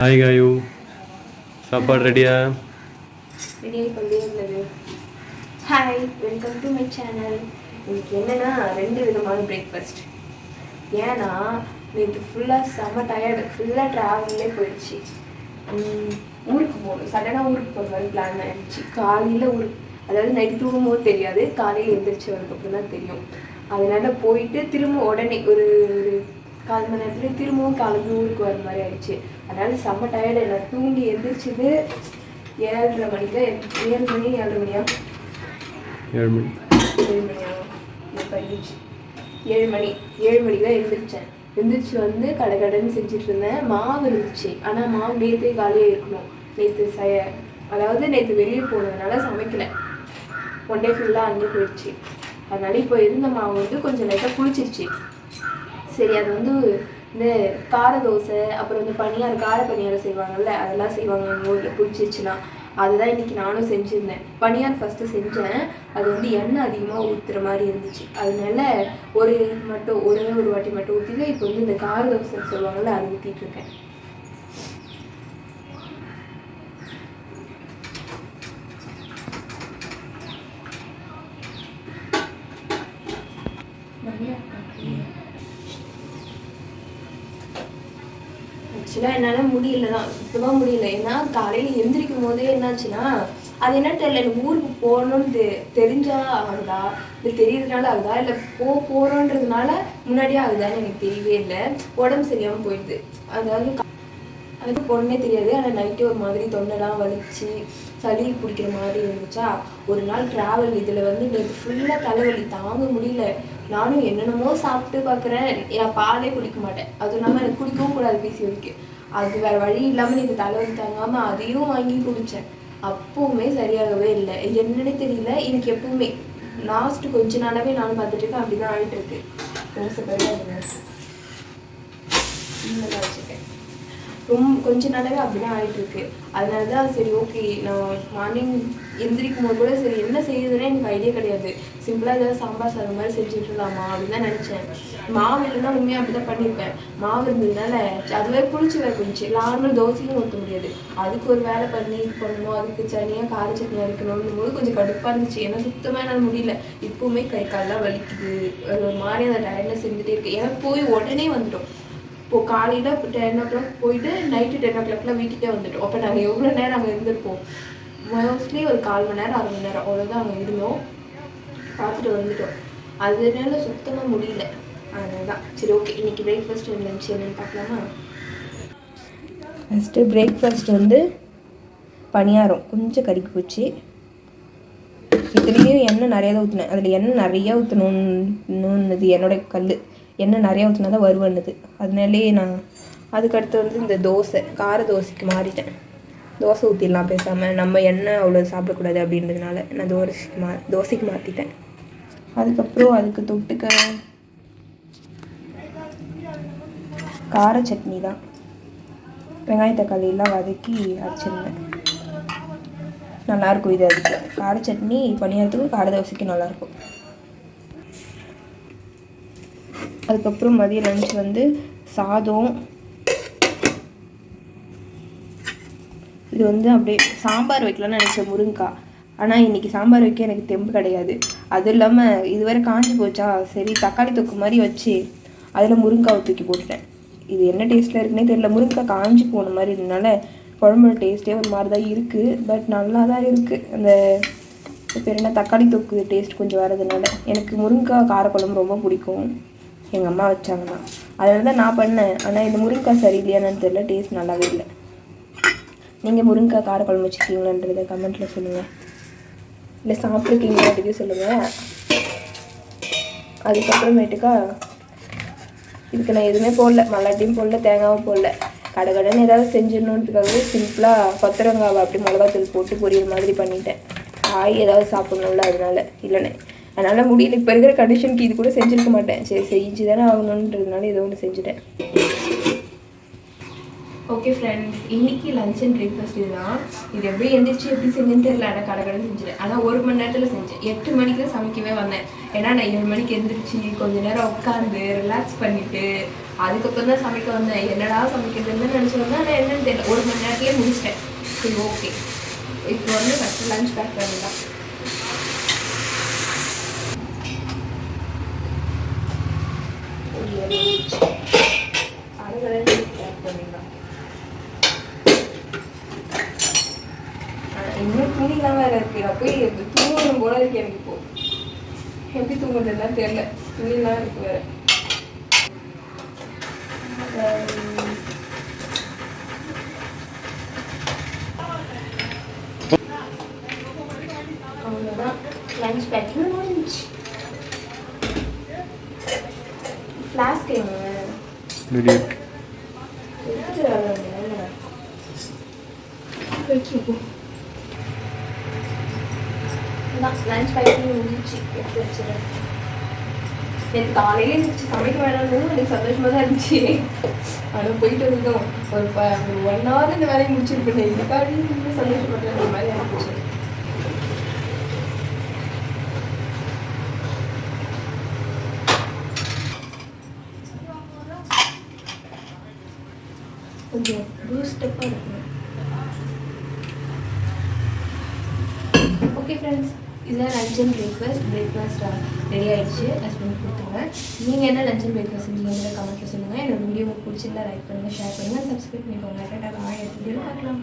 Hi காயு, சாப்பாடு ரெடியா? ரெடியாகி கொண்டே இருந்தது. Hi, welcome to my channel. இன்னைக்கு என்னன்னா 2 விதமான பிரேக்ஃபாஸ்ட். ஏன்னா நேற்று ஃபுல்லாக செம்ம டயர்டு, ஃபுல்லாக ட்ராவல்லே போயிடுச்சு. ஊருக்கு போகணும், சடனாக ஊருக்கு போகிற மாதிரி பிளான் ஆகிடுச்சு. காலையில் அதாவது நைட்டு தூங்கும்போது தெரியாது, காலையில் எழுந்திரிச்சு வரதுக்கப்புறம் தான் தெரியும். அதனால போயிட்டு திரும்ப உடனே ஒரு 1/4 மணி நேரத்துல திரும்பவும் கிளம்பி ஊருக்கு வர மாதிரி ஆயிடுச்சு. அதனால செம்ம டயர்டு. நான் தூங்கி எழுந்திரிச்சது 7:30 மணிக்கு. 7 மணி 7:30 மணியா 7 மணி 7 மணியா பதிச்சு 7 மணி 7 மணிக்கு தான் எழுந்திரிச்சேன். எழுந்திரிச்சு வந்து கடைன்னு செஞ்சுட்டு இருந்தேன். மாவு இருந்துச்சு, ஆனால் மாவு நேற்றே காலியாக இருக்கணும். அதாவது நேற்று வெளியே போனதுனால சமைக்கலை. 1 டே ஃபுல்லாக அங்கேயே போயிடுச்சு. அதனால இப்போ இருந்த மாவு வந்து கொஞ்சம் லைட்டாக புளிச்சிருச்சு. சரி, அது வந்து இந்த கார தோசை, அப்புறம் இந்த கார பணியாரம் செய்வாங்கல்ல, அதெல்லாம் செய்வாங்க எங்கள் ஊரில் புளிச்சிருச்சுன்னா. அதுதான் இன்றைக்கி நானும் செஞ்சுருந்தேன். பணியாரம் ஃபஸ்ட்டு செஞ்சேன். அது வந்து எண்ணெய் அதிகமாக ஊற்றுற மாதிரி இருந்துச்சு. அதனால ஒரே ஒரு வாட்டி மட்டும் ஊற்றிட்டு இப்போ வந்து இந்த கார தோசை சொல்லுவாங்கள்ல, அது ஊற்றிட்டுருக்கேன். ஆக்சுவலாக என்னால் முடியல தான், சுத்தமாக முடியல. ஏன்னா காலையில் எழுந்திரிக்கும் போதே என்னாச்சுன்னா, அது என்ன தெரியல, எனக்கு ஊருக்கு போகணுன்னு தெரிஞ்சா ஆகுதா, இல்லை தெரியறதுனால ஆகுதா, இல்லை போகிறோன்றதுனால முன்னாடியே ஆகுதான்னு எனக்கு தெரியவே இல்லை. உடம்பு சரியாமல் போயிடுது. அதாவது அதுக்கு போனே தெரியாது. ஆனால் நைட்டு ஒரு மாதிரி தொண்டைலாம் வலிச்சு சளி பிடிக்கிற மாதிரி இருந்துச்சா. ஒரு நாள் ட்ராவல், இதில் வந்து நேற்று ஃபுல்லாக தலைவலி தாங்க முடியல. நானும் என்னென்னமோ சாப்பிட்டு பார்க்குறேன். நான் பாலே குடிக்க மாட்டேன், அதுவும் இல்லாமல் எனக்கு குடிக்கவும் கூடாது பிசிஓடிக்கு. அது வேறு வழி இல்லாமல் நேற்று தலைவலி தாங்காமல் அதையும் வாங்கி குடித்தேன். அப்போவுமே சரியாகவே இல்லை. என்னன்னே தெரியல. எனக்கு எப்பவுமே லாஸ்ட்டு கொஞ்ச நாளாகவே நானும் பார்த்துட்டு இருக்கேன், அப்படி தான் ஆகிட்டு இருக்கு. தோசை கிடையாது வச்சுருக்கேன். கொஞ்ச நாளாகவே அப்படிதான் ஆகிட்டு இருக்கு. அதனால தான் சரி, ஓகே, நான் மார்னிங் எந்திரிக்கும் போது கூட சரி என்ன செய்யுதுன்னே எனக்கு ஐடியா கிடையாது. சிம்பிளாக ஏதாவது சாம்பார் சாதம் மாதிரி செஞ்சுட்டுலாமா அப்படின்னு தான் நினச்சேன். மாவு இல்லைன்னா உண்மையாக அப்படி தான் பண்ணியிருப்பேன். மாவு இருந்ததுனால அதுவே புளிச்சு வேறு போயிடுச்சு. நார்மல் தோசையும் ஊற்ற முடியாது, அதுக்கு ஒரு வேலை பண்ணி இது பண்ணணும். அதுக்கு சனியாக கார சட்னி அரைக்கணும்னு போது கொஞ்சம் கடுப்பாக இருந்துச்சு. ஏன்னா சுத்தமாக என்னால் முடியல. இப்போவுமே கை காலெலாம் வலிக்குது. ஒரு மாதிரி அந்த டயர்ட்னஸ் இருந்துகிட்டே இருக்குது. ஏன்னா போய் உடனே வந்துட்டோம். இப்போது காலையில் 10 o'clock போயிட்டு நைட்டு 10 o'clockலாம் வீட்டுக்கே வந்துட்டோம். அப்போ நாங்கள் எவ்வளோ நேரம் அங்கே இருந்திருப்போம்? மோஸ்ட்லி ஒரு 1/4 மணி நேரம் 1/2 மணி நேரம் அவ்வளோதான் அங்கே இருந்தோம். பார்த்துட்டு வந்துட்டோம். அதனால சுத்தமாக முடியல. அதனால தான் சரி, ஓகே, இன்றைக்கி பிரேக்ஃபாஸ்ட் லஞ்ச் என்னென்னு பார்க்கலாமா? ஃபஸ்ட்டு பிரேக்ஃபாஸ்ட் வந்து பணியாரம் கொஞ்சம் கறிக்கு போச்சு. இதுலேயும் எண்ணெய் நிறையா தான் ஊற்றினேன். அதில் எண்ணெய் நிறையா ஊற்றணுன்னது என்னோடய கல். எண்ணெய் நிறையா ஊற்றினா தான் வருவன்னுது. அதனாலே நான் அதுக்கடுத்து வந்து இந்த கார தோசைக்கு மாறிட்டேன். தோசை ஊற்றிடலாம் பேசாமல், நம்ம எண்ணெய் அவ்வளோ சாப்பிடக்கூடாது அப்படின்றதுனால நான் தோசைக்கு மாற்றிட்டேன். அதுக்கப்புறம் அதுக்கு தொட்டுக்க கார சட்னி தான். வெங்காய தக்காளியெல்லாம் வதக்கி அரைச்சிருந்தேன். நல்லாயிருக்கும் இது. அதுக்கு கார சட்னி பணியாரத்துக்கும் கார தோசைக்கும் நல்லாயிருக்கும். அதுக்கப்புறம் மதிய லஞ்ச் வந்து சாதம். இது வந்து அப்படியே சாம்பார் வைக்கலாம்னு நினச்சேன், முருங்கைக்காய். ஆனால் இன்றைக்கி சாம்பார் வைக்க எனக்கு தெம்பு கிடையாது. அதுவும் இல்லாமல் இதுவரை காஞ்சி போச்சா, சரி தக்காளி தொக்கு மாதிரி வச்சு அதில் முருங்கைக்காவை தூக்கி போட்டுட்டேன். இது என்ன டேஸ்ட்டில் இருக்குன்னே தெரியல. முருங்கைக்காய் காஞ்சி போன மாதிரி இருந்தனால குழம்போட டேஸ்ட்டே ஒரு மாதிரி தான் இருக்குது. பட் நல்லா தான் இருக்குது. அந்த பேர் என்ன, தக்காளி தொக்கு டேஸ்ட் கொஞ்சம் வரதுனால. எனக்கு முருங்கைக்காய் காரக்குழம்பு ரொம்ப பிடிக்கும், எங்கள் அம்மா வச்சாங்கன்னா. அதனால தான் நான் பண்ணேன். ஆனால் இந்த முருங்கைக்காய் சரியில்லையானு தெரியல, டேஸ்ட் நல்லாவே இல்லை. நீங்கள் முருங்கைக்காய் காரக்குழம்பு வச்சுருக்கீங்களான்றதை கமெண்ட்டில் சொல்லுங்கள், இல்லை சாப்பிட்ருக்கீங்களான்றதையும் சொல்லுங்கள். அதுக்கப்புறமேட்டுக்கா இதுக்கு நான் எதுவுமே போடல, மல்லாட்டியும் போடல, தேங்காவும் போடல. கடைன்னு ஏதாவது செஞ்சிடணுன்றதுக்காகவே சிம்பிளாக கொத்தரங்காவை அப்படி மிளகாத்தூள் போட்டு பொரியல் மாதிரி பண்ணிட்டேன். காய் ஏதாவது சாப்பிட்ணும்ல, அதனால் முடியல. இப்போ இருக்கிற கண்டிஷனுக்கு இது கூட செஞ்சுருக்க மாட்டேன். சரி, செஞ்சு தானே ஆகணுன்றதுனால ஏதோ ஒன்று செஞ்சுட்டேன். ஓகே ஃப்ரெண்ட்ஸ், இன்றைக்கி லஞ்ச் அண்ட் பிரேக்ஃபாஸ்ட் இதுதான். இது எப்படி எழுந்திரிச்சு எப்படி செஞ்சேன்னு தெரியல. ஆனால் கடை செஞ்சுட்டேன். ஆனால் 1 மணி நேரத்தில் செஞ்சேன். 8 மணிக்கு தான் சமைக்கவே வந்தேன். ஏன்னா நான் 7 மணிக்கு எழுந்திரிச்சு கொஞ்சம் நேரம் உட்காந்து ரிலாக்ஸ் பண்ணிவிட்டு அதுக்கப்புறம் தான் சமைக்க வந்தேன். என்னடா சமைக்கிறதுன்னு நினச்சி வந்தேன். ஆனால் என்னன்னு தெரியல, 1 மணி நேரத்துலேயே முடிச்சிட்டேன். சரி ஓகே, இப்போ வந்து ஃபஸ்ட்டு லஞ்ச் பேக் பண்ணிடலாம். இன்னும் துணிலாம் வேற இருக்கு. நான் போய் தூங்கணும் போல இருக்கு எனக்கு. இப்போ எப்படி தூங்குறதுலாம் தெரியல, துணிலாம் இருக்கு வேற. அவ்வளோதான், லஞ்ச் பேக்கிங் முடிஞ்சிச்சு. ஃப்ளாஸ்க் ரெடியா லஞ்ச் பேக்கிங் முடிஞ்சிச்சு, எடுத்து வச்சுருவேன். எனக்கு காலையிலே இருந்துச்சு சமைக்க வேணாம்னு, எனக்கு சந்தோஷமாக தான் இருந்துச்சு. ஆனால் போயிட்டு வந்தோம் ஒரு 1 hour இந்த வேலையை முடிச்சிருப்பேன். இதுக்காக ரொம்ப சந்தோஷப்படுற மாதிரி இருந்துச்சு. கொஞ்சம் பூஸ்டப்பாக இருக்கணும். ஓகே ஃப்ரெண்ட்ஸ், இதுதான் லஞ்ச் அண்ட் பிரேக்ஃபாஸ்ட் ரெடி ஆகிடுச்சு. ஹஸ்பண்ட் கொடுத்துருங்க. நீங்கள் என்ன லஞ்ச் அண்ட் பிரேக்ஃபாஸ்ட் செஞ்சீங்க கமெண்ட்டில் சொல்லுங்கள். என்னோட வீடியோ உங்களுக்கு பிடிச்சிருந்தா லைக் பண்ணுங்கள், ஷேர் பண்ணுங்கள், சப்ஸ்கிரைப் பண்ணிக்கோங்க. கரெக்டாக எடுத்து பார்க்கலாம்.